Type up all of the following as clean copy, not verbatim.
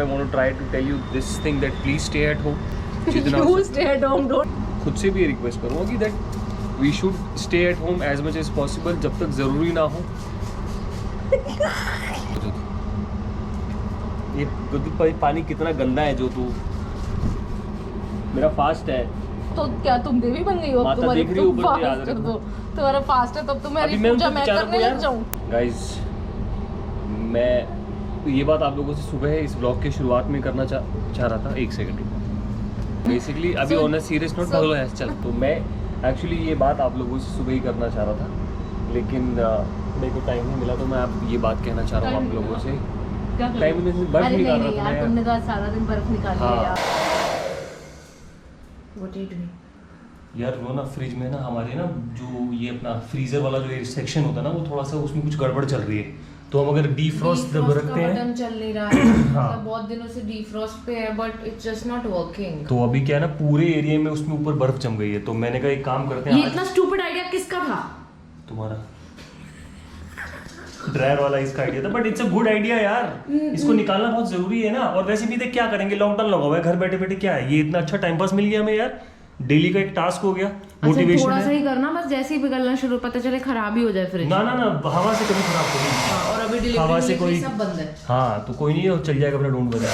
I want to try to tell you this thing that please stay at home. You stay at home, don't. खुद से भी ये request करूँगा कि that we should stay at home as much as possible जब तक ज़रूरी ना हो। ये पानी कितना गंदा है जो तू मेरा फास्ट है तो क्या तुम देवी बन गई हो? तुम्हारी तुम फास्ट कर दो, तुम्हारा फास्ट है तब तुम्हारी पूजा मैं करने लग जाऊं। गाइस मैं ये बात आप लोगों से सुबह इस ब्लॉग के शुरुआत में करना चाह रहा था। एक सेकंड रुको। बेसिकली अभी ऑन अ सीरियस नोट भगलो है चल। तो मैं एक्चुअली ये बात आप लोगों से सुबह ही करना चाह रहा था, लेकिन मेरे को टाइम नहीं मिला, तो मैं आप ये बात कहना चाह रहा हूँ आप लोगों से। टाइम में बर्फ निकाल रहा था यार, तुमने तो आज सारा दिन बर्फ निकाली है यार। व्हाट आर यू डूइंग यार? वो ना फ्रिज में ना हमारे ना जो ये अपना फ्रीजर वाला जो सेक्शन होता है ना, वो थोड़ा सा उसमें कुछ गड़बड़ चल रही है। तो हम अगर डीफ्रॉस्ट रखते हैं, बटन चल नहीं रहा है मतलब बहुत दिनों से डीफ्रॉस्ट पे है, but it's just not working. तो अभी क्या है ना, पूरे एरिया में उसमें ऊपर बर्फ जम गई है। तो मैंने कहा एक काम करते हैं। ये इतना स्टूपिड आइडिया किसका था? तुम्हारा ड्रायर वाला इसका आइडिया था, but it's a good idea यार। इसको निकालना बहुत जरूरी है ना। और वैसे भी देख क्या करेंगे, लॉकडाउन लगा हुआ है, घर बैठे बैठे क्या है, ये इतना अच्छा टाइम पास मिल गया हमें यार। डेली का एक टास्क हो गया, मोटिवेशन थोड़ा सा ही करना बस, जैसे ही पिघलना शुरू पता चले खराब ही हो जाए फ्रिज। ना ना ना, हवा से कभी खराब होगी। और अभी हवा से कोई सब बंद है। हाँ तो कोई नहीं, चल जाएगा अपना ढूंढ बजा।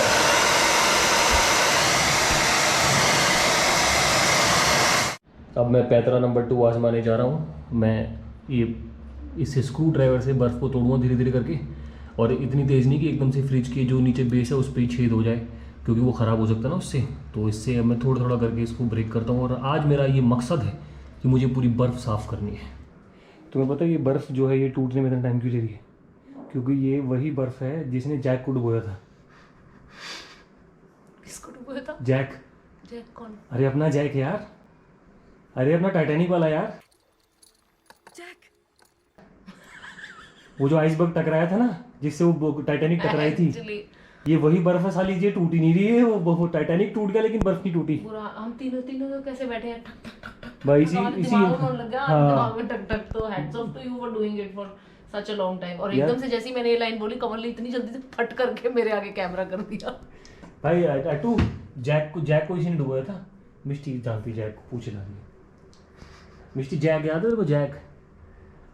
अब मैं पैतरा नंबर 2 आजमाने जा रहा हूँ। मैं ये इस स्क्रू ड्राइवर से बर्फ़ को तोड़ूँगा धीरे धीरे करके, और इतनी तेज़ नहीं कि एकदम से फ्रिज के जो नीचे बेस है उस पर ही छेद हो जाए, क्योंकि वो ख़राब हो सकता है ना उससे। तो इससे मैं थोड़ा थोड़ा करके इसको ब्रेक करता हूँ। और आज मेरा ये मकसद है कि मुझे पूरी बर्फ़ साफ़ करनी है। तुम्हें पता है ये बर्फ़ जो है ये टूटने में इतना टाइम क्यों ले रही है? क्योंकि ये वही बर्फ़ है जिसने जैक को डुबोया था। किसको डुबोया था? जैक। जैक कौन? अरे अपना जैक यार, अरे अपना टाइटैनिक वाला यार। जैक वो जो आइसबर्ग टकराया था ना, जिससे वो टाइटैनिक टकराई थी, ये वही बर्फ है साली, ये टूटी नहीं रही है। वो टाइटैनिक टूट गया लेकिन बर्फ नहीं टूटी। हम तीनों तो कैसे बैठे हैं ठक ठक ठक ठक भाई इसी दिमाग में ठक ठक। तो hats off to you for doing it for such a long time. और एकदम से जैसे ही मैंने ये लाइन बोली, कमल ने इतनी जल्दी से फट करके मेरे आगे कैमरा कर दिया। भाई अटू, जैक को इसी ने डुबोया था। मिष्टी जानती जैक को, पूछ ला। मिष्टी जैक याद है वो जैक?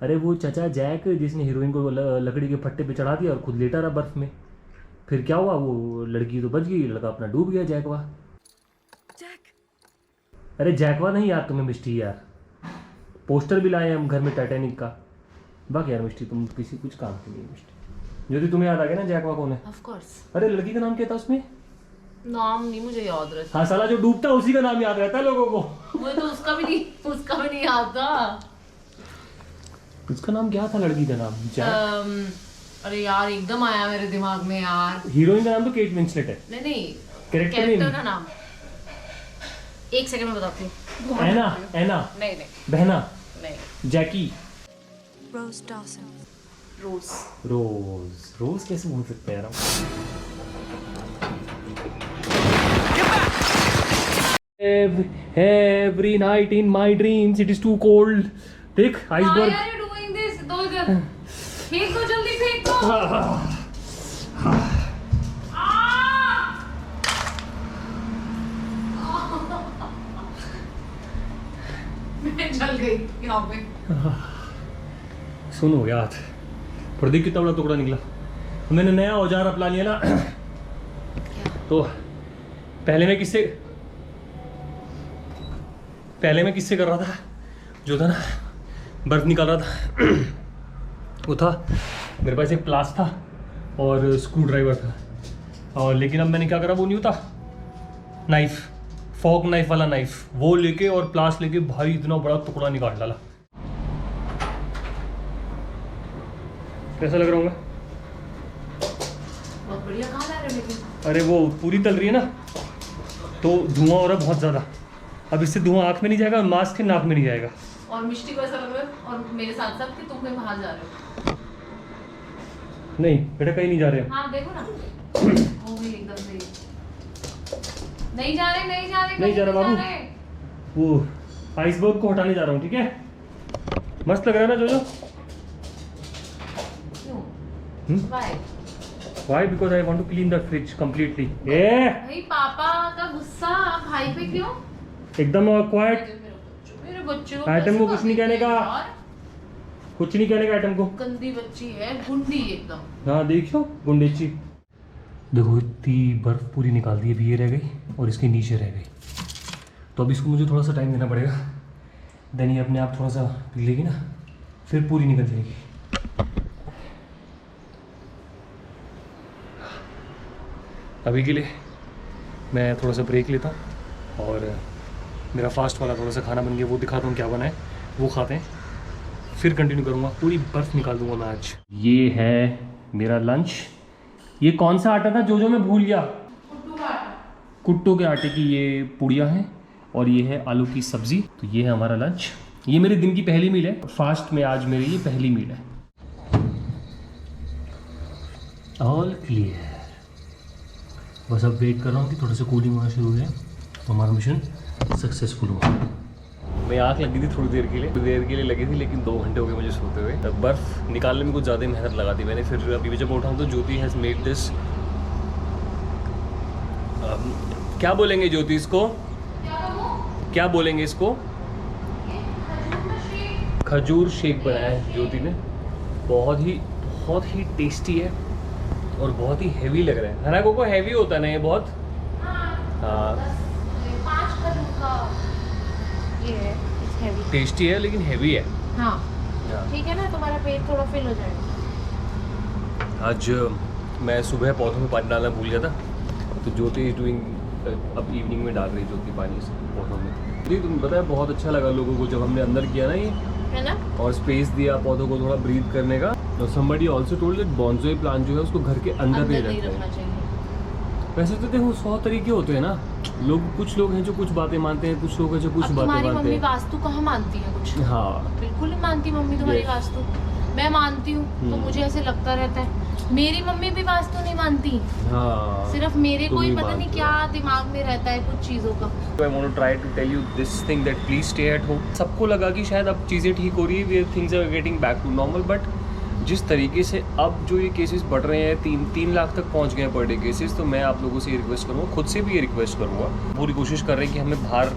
अरे वो चचा जैक जिसने हीरोइन को लकड़ी के फट्टे पे चढ़ा दिया और खुद लेटा रहा बर्फ में। फिर क्या हुआ, वो लड़की तो बच गई, लड़का अपना डूब गया। जैकवा अरे जैकवा नहीं यार तुम्हें मिष्टी यार, पोस्टर भी लाए हम घर में टाइटैनिक का। बाकी यार मिष्टी तुम किसी कुछ काम की नहीं मिष्टी। जो तुम्हें याद आ गया ना जैकवा कौन है? Of course. अरे लड़की का नाम क्या था उसमें? नाम नहीं मुझे याद रहता। हाँ साला जो डूबता उसी का नाम याद रहता है लोगों को। वो तो उसका भी नहीं याद था। उसका नाम क्या था लड़की का नाम? अरे यार एकदम आया मेरे दिमाग में यार। हीरोइन का नाम तो केट विंसलेट है। नहीं कैरेक्टर का नाम एक सेकंड में बताती हूँ। एना नहीं बहना नहीं। जैकी। रोज डॉसन। रोज कैसे बोल सकते हैं यार? Every night in my dreams it is too cold. देख iceberg. Why are you doing this? दो इधर फेंक दो, जल्दी फेंक दो। मैं जल गई यहाँ पे। सुन हो गया हाथ, पर देख कितना बड़ा टुकड़ा निकला। मैंने नया औजार अपना लिया ना, तो पहले मैं किससे कर रहा था, जो था ना बर्फ निकाल रहा था वो था मेरे पास एक प्लास था और स्क्रू ड्राइवर था। और लेकिन अब मैंने क्या करा, वो नहीं होता नाइफ, फॉक नाइफ वाला नाइफ, वो लेके और प्लास लेके भाई इतना बड़ा टुकड़ा निकाल डाला। कैसा लग रहा हूँ मैं? बहुत बढ़िया। कहाँ ला रहे हो लेकिन? अरे वो पूरी तल रही है ना, तो धुआं हो रहा है बहुत ज़्यादा। अब इससे धुआं आँख में नहीं जाएगा, मास्क के नाक में नहीं जाएगा। और मिष्टी को ऐसा लग रहा है, और मेरे साथ साथ कि तुम कहीं बाहर जा रहे हो। नहीं बेटा कहीं नहीं जा रहे। हाँ देखो ना, हो गई एकदम सही। नहीं जा रहे बाबू। वो आइसबर्ग को हटाने जा रहा हूँ, ठीक है? मस्त लग रहा है ना जो? क्यों? Bye. Why? Because I want to clean the fridge completely. भाई पापा का गुस्सा भाई पे क्यों? एकदम क्वाइट. मेरे बच्चे को आइटम को कैसे कुछ नहीं कहने का. यार? कुछ नहीं कहने का आइटम को. गंदी बच्ची है, गुंडी एकदम. हाँ देखो गुंडेची. देखो इतनी बर्फ पूरी निकाल दी. अभी ये रह गई और इसके नीचे रह गई. तो अब इसको मुझे थोड़ा सा टाइम देना पड़ेगा. देन ये अपने आप थोड़ा सा पिघलेगी ना, फिर पूरी निकल जाएगी. अभी के लिए मैं थोड़ा सा ब्रेक लेता हूँ और मेरा फास्ट वाला थोड़ा सा खाना बन गया, वो दिखाता हूँ क्या बना है, वो खाते हैं, फिर कंटिन्यू करूँगा. पूरी बर्फ़ निकाल दूँगा मैं आज. ये है मेरा लंच. ये कौन सा आटा था जो मैं भूल गया? कुट्टू के आटे की ये पुड़ियाँ हैं और ये है आलू की सब्ज़ी. तो ये है हमारा लंच. ये मेरे दिन की पहली मील है. फास्ट में आज मेरी ये पहली मील है. All clear. बस अब वेट कर रहा हूँ कि थोड़ा सा कूलिंग होना शुरू हो जाए तो हमारा मिशन सक्सेसफुल हुआ. मैं आँख लगी थी थोड़ी देर के लिए लगी थी, लेकिन 2 घंटे हो गए मुझे सोते हुए. बर्फ़ निकालने में कुछ ज़्यादा मेहनत लगा दी मैंने. फिर अभी जब उठाऊँ तो ज्योति हैज़ मेड दिस. क्या बोलेंगे ज्योति इसको? क्या बोलेंगे इसको? खजूर शेक बनाया है ज्योति ने. बहुत ही टेस्टी है और बहुत ही हैवी लग रहा है ना कोको? हैवी होता है ना ये बहुत. हाँ 5 खजूर का ये है, हैवी. टेस्टी है लेकिन हैवी है. हाँ ठीक है ना, तुम्हारा पेट थोड़ा फिल हो जाएगा. आज मैं सुबह पौधों में पानी डालना भूल गया था, तो ज्योति डूइंग अब इवनिंग में डाल रही है ज्योति पानी पौधों में. जी तुम्हें पता है बहुत अच्छा लगा लोगों को जब हमने अंदर किया ना ये, है ना, और स्पेस दिया पौधों को थोड़ा ब्रीथ करने का. तो somebody also told that bonsai plant जो है उसको घर के अंदर नहीं रखना चाहिए. वैसे तो देखो 100 तरीके होते हैं ना. कुछ लोग हैं जो कुछ बातें मानते हैं, कुछ लोग हैं जो कुछ बातें मानते हैं. मम्मी वास्तु कहाँ मानती है कुछ? हाँ बिल्कुल नहीं मानती मम्मी तुम्हारी वास्तु. मैं मानती हूँ तो मुझे ऐसे लगता रहता है. मेरी मम्मी भी वास्तु नहीं मानती. हाँ सिर्फ मेरे को ही पता नहीं क्या दिमाग में रहता है कुछ चीज़ों का. I want to try to tell you this thing that please stay at home. सबको लगा कि शायद अब चीज़ें ठीक हो रही है, things are getting back to normal, but जिस तरीके से अब जो ये केसेस बढ़ रहे हैं 3 लाख तक पहुंच गए हैं पर डे केसेस, तो मैं आप लोगों से ये रिक्वेस्ट करूँगा, खुद से भी ये रिक्वेस्ट करूँगा. पूरी कोशिश कर रहे हैं कि हमें बाहर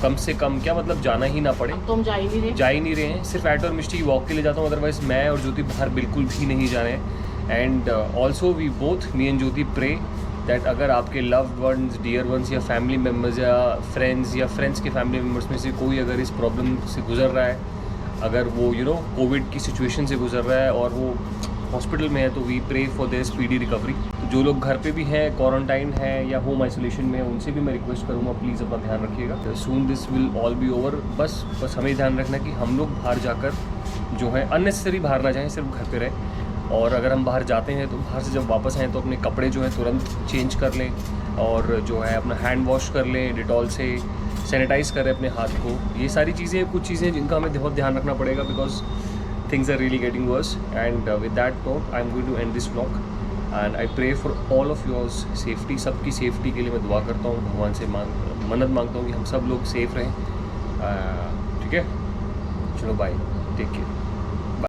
कम से कम क्या मतलब जाना ही ना पड़े. तो हम जा ही नहीं रहे हैं. सिर्फ ऐड और मिस्टी वॉक के लिए जाता हूँ, अदरवाइज मैं और ज्योति बाहर बिल्कुल भी नहीं जा रहे हैं. And also we both me and Jyoti pray that अगर आपके लव्ड वंस, डियर वंस या फैमिली मेम्बर्स या फ्रेंड्स के फैमिली मेम्बर्स में से कोई अगर इस प्रॉब्लम से गुजर रहा है, अगर वो कोविड की सिचुएशन से गुजर रहा है और वो हॉस्पिटल में है, तो we pray for their speedy recovery. तो जो लोग घर पे भी हैं, क्वारंटाइन है या होम आइसोलेशन में है, उनसे भी मैं रिक्वेस्ट करूँगा प्लीज़ अपना ध्यान रखिएगा. Soon this will all B over. बस हमें ध्यान रखना कि हम लोग बाहर जाकर जो है अननेसेसरी बाहर ना जाएँ, सिर्फ घर पे रहें. और अगर हम बाहर जाते हैं तो बाहर से जब वापस आएँ तो अपने कपड़े जो हैं तुरंत चेंज कर लें और जो है अपना हैंड वॉश कर लें, डिटॉल से सैनिटाइज़ करें अपने हाथ को. ये सारी चीज़ें कुछ चीज़ें जिनका हमें बहुत ध्यान रखना पड़ेगा, because things are really getting worse. And with that note I am going to end this vlog and I pray for all of yours safety. सबकी सेफ्टी के लिए मैं दुआ करता हूँ, भगवान से मन्नत मांगता हूँ कि हम सब लोग सेफ रहें. ठीक है, चलो बाय, टेक केयर.